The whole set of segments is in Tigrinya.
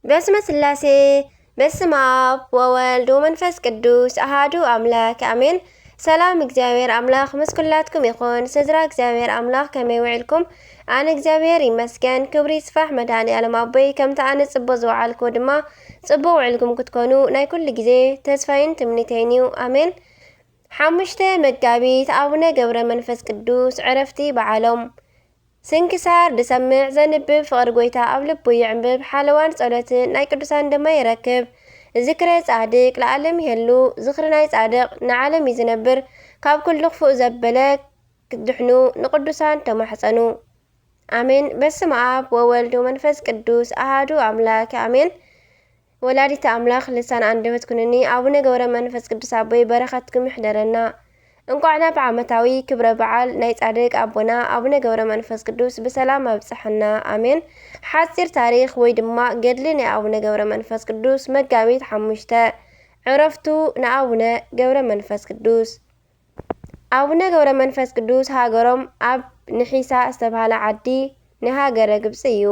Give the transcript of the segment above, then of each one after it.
በስመ ስላሴ በስመ አብ ወወልድ ወመንፈስ ቅዱስ አሃዱ አምላክ አሜን። ሰላም እግዚአብሔር አምላክ ምስ ኩላትኩም ይኹን። ስድራ እግዚአብሔር አምላክ ከመይ ውዕልኩም? ኣነ እግዚአብሔር ይመስገን። ክብሪ ይስፋሕ መድኃኔዓለም ኣቦይ ከምቲ ኣነ ጽቡቕ ዝወዓልኩ ድማ ጽቡቕ ውዕልኩም ክትኮኑ ናይ ኩሉ ግዜ ተስፋይን ትምኒተይን እዩ። ኣሜን። 5 መጋቢት ኣቡነ ገብረ መንፈስ ቅዱስ ዕረፍቲ በዓሎም። ስንክሳር ድሰምዕ ዘንብብ ፍቅሪ ጎይታ ኣብ ልቡ ይዕንብብ ሓለዋን ጸሎትን ናይ ቅዱሳን ድማ ይረክብ። ዝክረ ጻድቅ ለዓለም ይሄሉ ዝክሪ ናይ ጻድቅ ንዓለም እዩ ዝነብር። ካብ ኩሉ ክፉእ ዘበለ ክድሕኑ ንቅዱሳን ተማሕፀኑ ኣሜን። በስመ አብ ወወልድ ወመንፈስ ቅዱስ አሃዱ አምላክ አሜን። ወላዲተ አምላክ ልሳን አንደበት ኩንኒ አቡነ ገብረ መንፈስ ቅዱስ አቦይ በረኸትኩም ይሕደረና። እንኳዕ ናብ ዓመታዊ ክብረ በዓል ናይ ጻድቅ አቦና አቡነ ገብረ መንፈስ ቅዱስ ብሰላም ኣብፅሐና አሜን። ሓፂር ታሪክ ወይ ድማ ገድሊ ናይ አቡነ ገብረ መንፈስ ቅዱስ መጋቢት 5 ዕረፍቱ ንአቡነ ገብረ መንፈስ ቅዱስ። አቡነ ገብረ መንፈስ ቅዱስ ሃገሮም ኣብ ንሒሳ ዝተባሃለ ዓዲ ንሃገረ ግብፂ እዩ።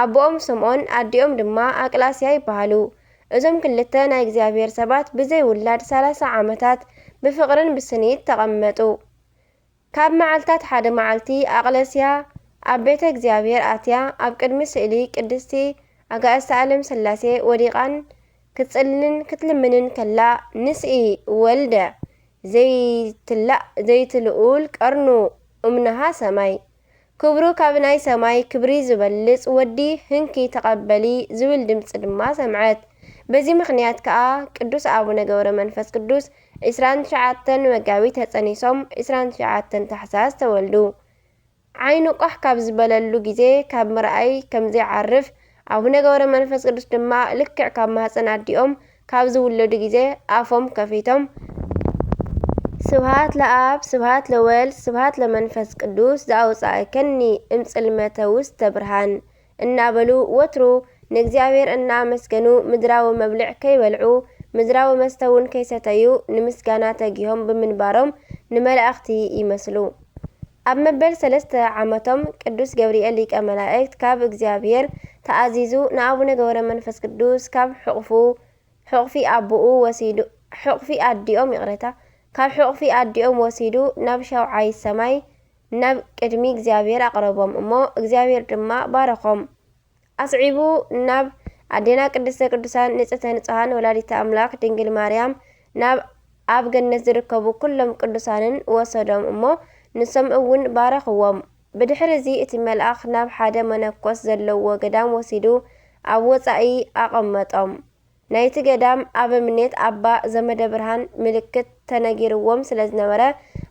ኣቦኦም ስምዖን ኣዲኦም ድማ ኣቅላስያ ይበሃሉ። እዞም ክልተ ናይ እግዚአብሔር ሰባት ብዘይ ውላድ 30 ዓመታት ብፍቅርን ብስኒት ተቐመጡ። ካብ መዓልታት ሓደ መዓልቲ ኣቅለስያ ኣብ ቤተ እግዚአብሔር ኣትያ ኣብ ቅድሚ ስእሊ ቅድስቲ ኣጋእዝተ ዓለም ስላሴ ወዲቓን ክትጽልልን ክትልምንን ከላ ንስኢ ወልደ ዘይትልኡል ቀርኑ እምነሃ ሰማይ ክብሩ ካብ ናይ ሰማይ ክብሪ ዝበልጽ ወዲ ህንኪ ተቐበሊ ዝብል ድምፂ ድማ ሰምዐት። በዚ ምክንያት ከዓ ቅዱስ አቡነ ገብረ መንፈስ ቅዱስ 29 መጋቢት ተጸኒሶም 29 ታሕሳስ ተወልዱ። ዓይኑ ቋሕ ካብ ዝበለሉ ግዜ ካብ ምርኣይ ከም ዘይዓርፍ አቡነ ገብረ መንፈስ ቅዱስ ድማ ልክዕ ካብ ማህፀን ኣዲኦም ካብ ዝውለዱ ግዜ ኣፎም ከፊቶም ስብሃት ለአብ ስብሃት ለወልድ ስብሃት ለመንፈስ ቅዱስ ዘአውፃእከኒ እምጽልመተ ውስተ ብርሃን እናበሉ ወትሩ ንእግዚአብሔር እናመስገኑ ምድራዊ መብልዕ ከይበልዑ ምድራዊ መስተውን ከይሰተዩ ንምስጋና ተጊሆም ብምንባሮም ንመላእኽቲ ይመስሉ። ኣብ መበል 3 ዓመቶም ቅዱስ ገብርኤል ሊቀ መላእክት ካብ እግዚአብሔር ተኣዚዙ ንአቡነ ገብረ መንፈስ ቅዱስ ካብ ሕቑፊ ኣቦኡ ወሲዱ ሕቑፊ ኣዲኦም ወሲዱ ናብ ሻውዓይ ሰማይ ናብ ቅድሚ እግዚአብሔር ኣቕረቦም እሞ እግዚአብሔር ድማ ባረኾም። ኣስዒቡ ናብ ኣዴና ቅድስተ ቅዱሳን ንጽሕተ ንጹሃን ወላዲተ አምላክ ድንግል ማርያም ናብ ኣብ ገነት ዝርከቡ ኩሎም ቅዱሳንን ወሰዶም እሞ ንሶም እውን ባረኽዎም። ብድሕሪ እዚ እቲ መልአኽ ናብ ሓደ መነኮስ ዘለዎ ገዳም ወሲዱ ኣብ ወፃኢ ኣቐመጦም። ናይቲ ገዳም ኣበምኔት ኣባ ዘመደ ብርሃን ምልክት ተነጊርዎም ስለ ዝነበረ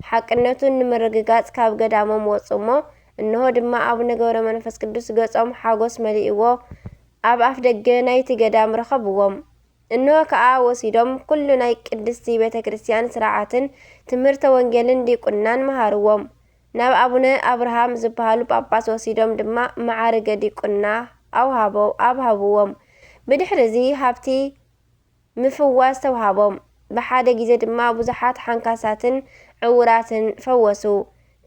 ሓቅነቱን ንምርግጋጽ ካብ ገዳሞም ወፁ እሞ እንሆ ድማ አቡነ ገብረ መንፈስ ቅዱስ ገጾም ሓጎስ መሊእዎ ኣብ ኣፍ ደገ ናይቲ ገዳም ረኸብዎም። እንሆ ከዓ ወሲዶም ኩሉ ናይ ቅድስቲ ቤተ ክርስቲያን ስርዓትን ትምህርተ ወንጌልን ዲቁናን መሃርዎም። ናብ አቡነ አብርሃም ዝበሃሉ ጳጳስ ወሲዶም ድማ መዓርገ ዲቁና ኣብሃብዎም። ብድሕሪ እዚ ሃብቲ ምፍዋስ ተውሃቦም። ብሓደ ግዜ ድማ ብዙሓት ሓንካሳትን ዕውራትን ፈወሱ።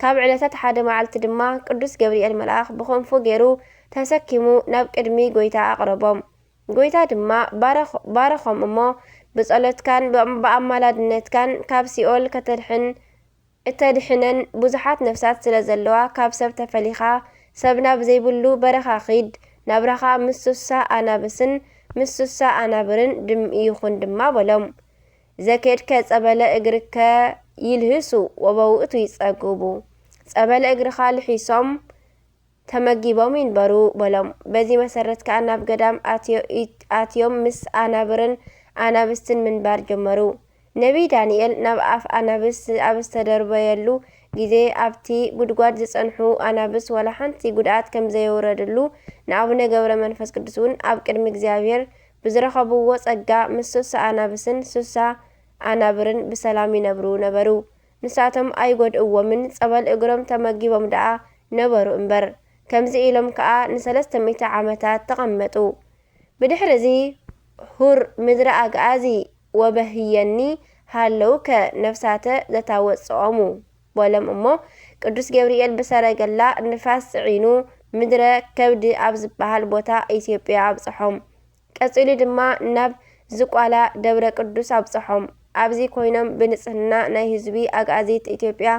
ካብ ዕለታት ሓደ መዓልቲ ድማ ቅዱስ ገብርኤል መልአኽ ብክንፉ ገይሩ ተሰኪሙ ናብ ቅድሚ ጎይታ ኣቕረቦም። ጎይታ ድማ ባረኾም እሞ ብጸሎትካን ብኣማላድነትካን ካብ ሲኦል እተድሕነን ብዙሓት ነፍሳት ስለ ዘለዋ ካብ ሰብ ተፈሊኻ ሰብና ብዘይብሉ በረኻ ኺድ ናብራኻ ምስ 60 ኣናብስን ምስ 60 ኣናብርን ይኹን ድማ በሎም። ዘኬድከ ጸበለ እግርከ ይልህሱ ወበውእቱ ይጸግቡ ጸበለ እግርኻ ልሒሶም ተመጊቦም ይንበሩ በሎም። በዚ መሰረት ከዓ ናብ ገዳም ኣትዮም ምስ ኣናብርን ኣናብስትን ምንባር ጀመሩ። ነቢይ ዳንኤል ናብ ኣፍ ኣናብስ ኣብ ዝተደርበየሉ ግዜ ኣብቲ ጉድጓድ ዝጸንሑ ኣናብስ ወላ ሓንቲ ጉድኣት ከም ዘየውረድሉ ንአቡነ ገብረ መንፈስ ቅዱስ እውን ኣብ ቅድሚ እግዚአብሔር ብዝረኸብዎ ጸጋ ምስ 60 ኣናብስን 60 ኣናብርን ብሰላም ይነብሩ ነበሩ። ንሳቶም ኣይጎድእዎምን ጸበል እግሮም ተመጊቦም ደኣ ነበሩ እምበር። ከምዚ ኢሎም ከዓ ን300 ዓመታት ተቐመጡ። ብድሕሪ እዚ ሁር ምድረ ኣግኣዚ ወበህየኒ ሃለውከ ነፍሳተ ዘታወፅኦሙ በሎም እሞ ቅዱስ ገብርኤል ብሰረገላ ንፋስ ጽዒኑ ምድረ ከብዲ ኣብ ዝበሃል ቦታ ኢትዮጵያ ኣብጽሖም። ቀፂሉ ድማ ናብ ዝቋላ ደብረ ቅዱስ ኣብጽሖም። ኣብዚ ኮይኖም ብንጽህና ናይ ህዝቢ ኣጋዚት ኢትዮጵያ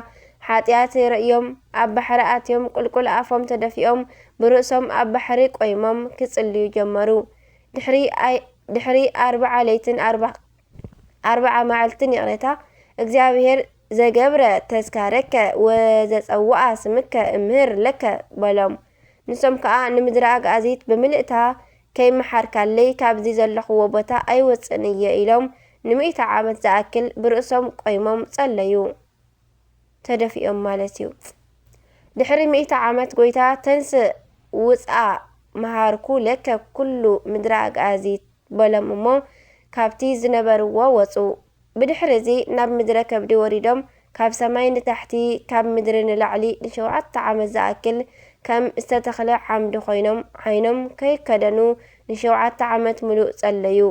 ሓጢኣት ርእዮም ኣብ ባሕሪ ኣትዮም ቁልቁል ኣፎም ተደፊኦም ብርእሶም ኣብ ባሕሪ ቆይሞም ክጽልዩ ጀመሩ። ድሕሪ 40 ለይትን 40 መዓልትን ይቕረታ እግዚአብሔር ዘገብረ ተስካረከ ወዘጸውዓ ስምከ እምህር ለከ በሎም። ንሶም ከዓ ንምድሪ ኣጋዚት ብምልእታ ከይመሓርካለይ ካብዚ ዘለኽዎ ቦታ ኣይወፅን እየ ኢሎም ን100 ዓመት ዝኣክል ብርእሶም ቆይሞም ጸለዩ። ተደፊኦም ማለት እዩ። ድሕሪ 100 ዓመት ጎይታ ተንስእ ውፃ መሃርኩ ለከ ኩሉ ምድሪ ኣጋዚት በሎም እሞ ካብቲ ዝነበርዎ ወፁ። ብድሕሪ እዚ ናብ ምድረ ከብዲ ወሪዶም ካብ ሰማይ ንታሕቲ ካብ ምድሪ ንላዕሊ ን7 ዓመት ዝኣክል ከም ዝተተኽለ ዓምዲ ኮይኖም ከይከደኑ ን7 ዓመት ሙሉእ ጸለዩ።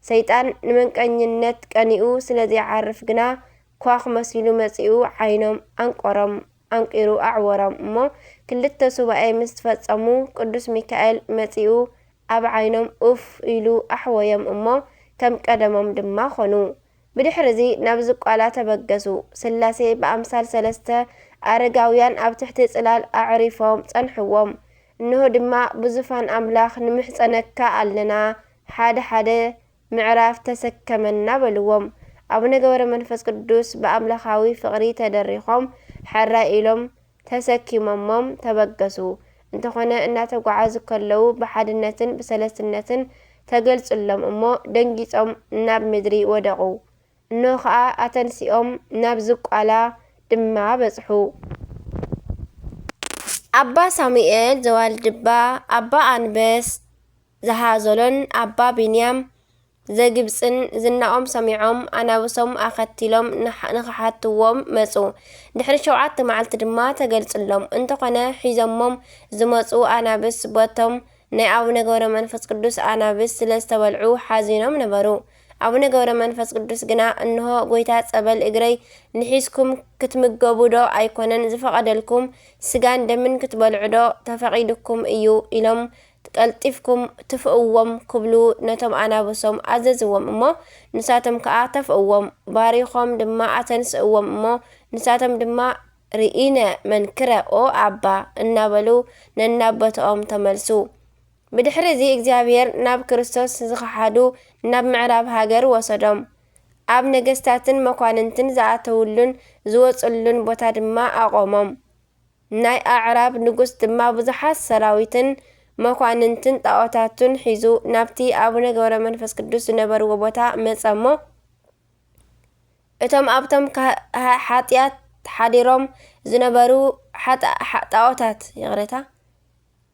ሰይጣን ንመንቀኝነት ቀኒኡ ስለዘይዓርፍ ግና ኳኽ መሲሉ መጺኡ ዓይኖም አንቂሩ ኣዕወሮም እሞ 2 ሱባኤ ምስ ተፈጸሙ ቅዱስ ሚካኤል መጺኡ ኣብ ዓይኖም ኡፍ ኢሉ ኣሕወዮም እሞ ከም ቀደሞም ድማ ኾኑ። ብድሕሪ እዚ ናብ ዝቋላ ተበገሱ። ስላሴ ብኣምሳል 3 ኣረጋውያን ኣብ ትሕቲ ጽላል ኣዕሪፎም ጸንሕዎም። እንሆ ድማ ብዙፋን ኣምላኽ ንምሕፀነካ ኣለና ሓደ ምዕራፍ ተሰከመና በልዎም። ኣቡነ ገብረ መንፈስ ቅዱስ ብኣምላኻዊ ፍቕሪ ተደሪኾም ሕራይ ኢሎም ተሰኪሞሞም ተበገሱ። እንተኾነ እናተጓዓዙ ከለዉ ብሓድነትን ብሰለስትነትን ተገልጽሎም እሞ ደንጊጾም ናብ ምድሪ ወደቑ። እንሆ ከዓ ኣተንሲኦም ናብ ዝቋላ ድማ በጽሑ። ኣባ ሳሙኤል ዘዋልድባ፣ ኣባ ኣንበስ ዝሃዘሎን ኣባ ቢንያም ዘግብፅን ዝናኦም ሰሚዖም ኣናብሶም ኣኸቲሎም ንኽሓትዎም መጹ። ድሕሪ 7 መዓልቲ ድማ ተገልጽሎም። እንተኾነ ሒዞሞም ዝመጹ ኣናብስ ቦቶም ናይ ኣቡነ ገብረ መንፈስ ቅዱስ ኣናብስ ስለ ዝተበልዑ ሓዚኖም ነበሩ። ኣቡነ ገብረ መንፈስ ቅዱስ ግና እንሆ ጎይታ ጸበል እግረይ ንሒዝኩም ክትምገቡ ዶ ኣይኮነን ዝፈቐደልኩም ስጋን ደምን ክትበልዑ ዶ ተፈቒድኩም እዩ ኢሎም ቀልጢፍኩም ትፍእዎም ክብሉ ነቶም ኣናብሶም ኣዘዝዎም እሞ ንሳቶም ከዓ ተፍእዎም። ባሪኾም ድማ ኣተንስእዎም እሞ ንሳቶም ድማ ርኢነ መንክረ ኦ ኣባ እናበሉ ነናቦቶኦም ተመልሱ። ብድሕሪ እዚ እግዚአብሔር ናብ ክርስቶስ ዝኸሓዱ ናብ ምዕራብ ሃገር ወሰዶም። ኣብ ነገስታትን መኳንንትን ዝኣተውሉን ዝወፅሉን ቦታ ድማ ኣቆሞም። ናይ ኣዕራብ ንጉስ ድማ ብዙሓት ሰራዊትን መኳንንትን ጣዖታቱን ሒዙ ናብቲ ኣቡነ ገብረ መንፈስ ቅዱስ ዝነበርዎ ቦታ መጸ እሞ እቶም ኣብቶም ሓጢኣት ሓዲሮም ዝነበሩ ጣዖታት ይቕረታ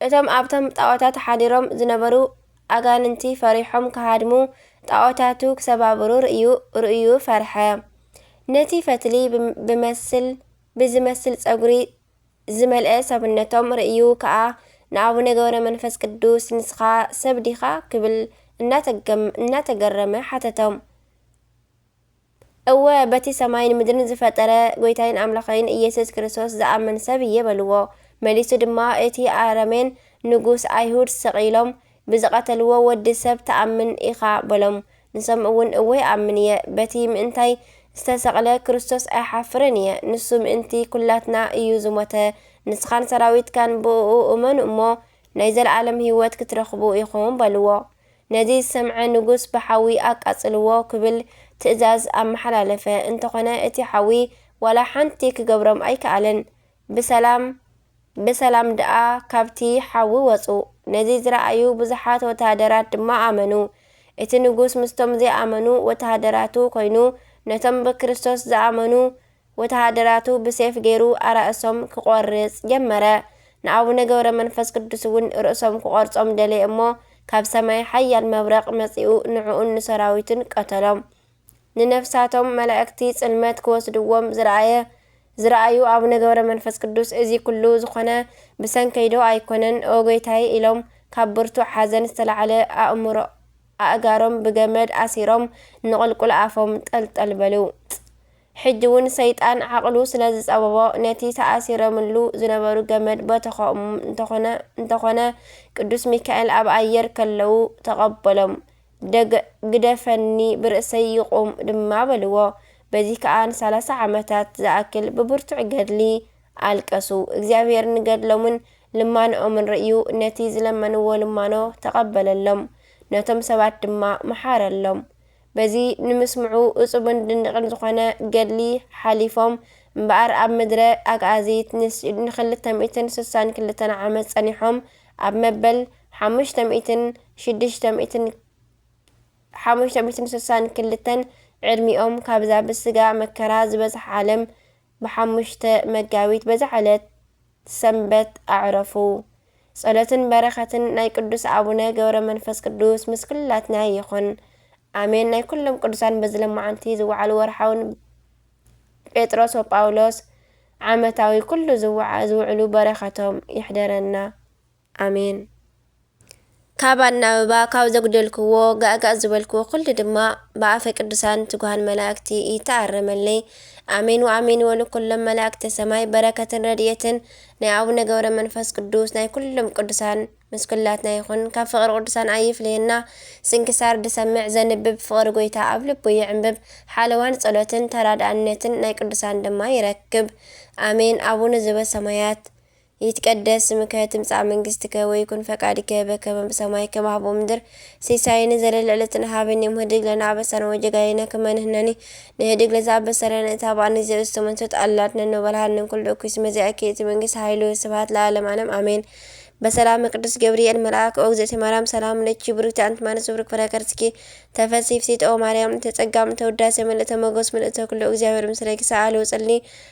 እቶም ኣብቶም ጣዖታት ሓዲሮም ዝነበሩ ኣጋንንቲ ፈሪሖም ከሃድሙ ጣዖታቱ ክሰባብሩ ርእዩ ፈርሐ። ነቲ ፈትሊ ብዝመስል ጸጉሪ ዝመልአ ሰብነቶም ርእዩ ከዓ ንኣቡነ ገብረ መንፈስ ቅዱስ ንስኻ ሰብ ዲኻ ክብል እናተገረመ ሓተቶም። እወ በቲ ሰማይን ምድርን ዝፈጠረ ጎይታይን ኣምላኻይን ኢየሱስ ክርስቶስ ዝኣመን ሰብ እየ በልዎ። መሊሱ ድማ እቲ ኣረሜን ንጉስ ኣይሁድ ሰቒሎም ብዝቐተልዎ ወዲ ሰብ ተኣምን ኢኻ በሎም። ንሶም እውን እወይ ኣምን እየ፣ በቲ ምእንታይ ዝተሰቕለ ክርስቶስ ኣይሓፍርን እየ፣ ንሱ ምእንቲ ኩላትና እዩ ዝሞተ፣ ንስኻን ሰራዊትካን ብኡ እመኑ እሞ ናይ ዘለዓለም ህይወት ክትረኽቡ ኢኹም በልዎ። ነዚ ዝሰምዐ ንጉስ ብሓዊ ኣቃጽልዎ ክብል ትእዛዝ ኣመሓላለፈ። እንተኾነ እቲ ሓዊ ዋላ ሓንቲ ክገብሮም ኣይከኣለን። ብሰላም ደኣ ካብቲ ሓዊ ወፁ። ነዚ ዝረኣዩ ብዙሓት ወተሃደራት ድማ ኣመኑ። እቲ ንጉስ ምስቶም ዘይኣመኑ ወተሃደራቱ ኮይኑ ነቶም ብክርስቶስ ዝኣመኑ ወተሃደራቱ ብሴፍ ገይሩ ኣራእሶም ክቖርጽ ጀመረ። ንኣቡነ ገብረ መንፈስ ቅዱስ እውን ርእሶም ክቖርጾም ደለየ እሞ ካብ ሰማይ ሓያል መብረቕ መጺኡ ንዕኡን ንሰራዊትን ቀተሎም። ንነፍሳቶም መላእክቲ ጽልመት ክወስድዎም ዝረኣዩ ኣቡነ ገብረ መንፈስ ቅዱስ እዚ ኩሉ ዝኾነ ብሰንከይዶ ኣይኮነን ኦ ጎይታይ ኢሎም ካብ ብርቱዕ ሓዘን ዝተላዕለ ኣእጋሮም ብገመድ ኣሲሮም ንቑልቁል ኣፎም ጠልጠል በሉ። ሕጂ እውን ሰይጣን ዓቕሉ ስለ ዝጸበቦ ነቲ ተኣሲሮምሉ ዝነበሩ ገመድ በተኸኦም እንተኾነ ቅዱስ ሚካኤል ኣብ ኣየር ከለዉ ተቐበሎም። ግደፈኒ ብርእሰይ ይቁም ድማ በልዎ። በዚ ከዓ ን30 ዓመታት ዝኣክል ብብርቱዕ ገድሊ ኣልቀሱ። እግዚአብሔር ንገድሎምን ልማኖኦምን ርእዩ ነቲ ዝለመንዎ ልማኖ ተቐበለሎም፣ ነቶም ሰባት ድማ መሓረሎም። በዚ ንምስምዑ እጹብን ድንቅን ዝኾነ ገድሊ ሓሊፎም እምበኣር ኣብ ምድረ ኣግኣዚት ን262 ዓመት ጸኒሖም ኣብ መበል 562 ዕድሚኦም ካብዛ ብስጋ መከራ ዝበዝሕ ዓለም ብ5 መጋቢት በዛ ዕለት ሰንበት ኣዕረፉ። ጸሎትን በረኸትን ናይ ቅዱስ አቡነ ገብረ መንፈስ ቅዱስ ምስ ኩላትና ይኹን ኣሜን። ናይ ኩሎም ቅዱሳን በዝለማዓንቲ ዝወዓሉ ወርሓውን ጴጥሮስ ወጳውሎስ ዓመታዊ ኩሉ ዝውዕሉ በረኸቶም ይሕደረና ኣሜን። ካብ ኣናብባ ካብ ዘጉደልክዎ ጋእጋእ ዝበልክዎ ኩሉ ድማ ብኣፈ ቅዱሳን ትጉሃን መላእክቲ ይተኣረመለይ ኣሜን ወኣሜን ይበሉ ኩሎም መላእክተ ሰማይ። በረከትን ረድኤትን ናይ አቡነ ገብረ መንፈስ ቅዱስ ናይ ኩሎም ቅዱሳን ምስ ኩላትና ይኹን። ካብ ፍቕሪ ቅዱሳን ኣይፍለየና። ስንክሳር ድሰምዕ ዘንብብ ፍቕሪ ጎይታ ኣብ ልቡ ይዕንብብ። ሓለዋን ጸሎትን ተራድኣነትን ናይ ቅዱሳን ድማ ይረክብ ኣሜን። አቡነ ዘበሰማያት ይትቀደስ ስምከ ትምጻእ መንግስትከ ወይኩን ፈቃድከ በከመ በሰማይ ከማሁ በምድር ሲሳይን ዘለለ ዕለትነ ሀበነ ዮም ህድግ ለነ አበሳነ ወጀጋየነ ከመ ንሕነኒ ንህድግ ለዘአበሰለነ እታብአነ ዘእስተ መንሶት አላድነነ ወበልሃነን ኩሉ እኩይ መዚአከ እቲ መንግስት ኃይሉ ስብሐት ለዓለመ ዓለም አሜን። በሰላም ቅዱስ ገብርኤል መልአክ እግዝእቲ ማርያም ሰላም ለኪ ብሩክቲ አንቲ እምአንስት ብሩክ ፍሬ ከርሥኪ ተፈሥሒ ኦ ማርያም ተጸጋም ተወዳሴ ምልእተ ሞገስ ምልእተ ኩሉ እግዚአብሔር ምስለኪ ሰአሊ ወጸሊ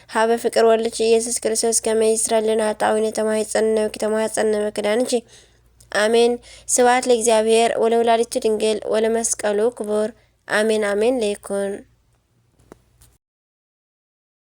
ሀበ ፍቅር ወልድኪ ኢየሱስ ክርስቶስ ከመ ይስረልና ኃጣውኢነ ተማኅፀንነኪ ተማኅፀነ መክዳንኪ አሜን። ስብሐት ለእግዚአብሔር ወለወላዲቱ ድንግል ወለመስቀሉ ክቡር አሜን አሜን ለይኩን።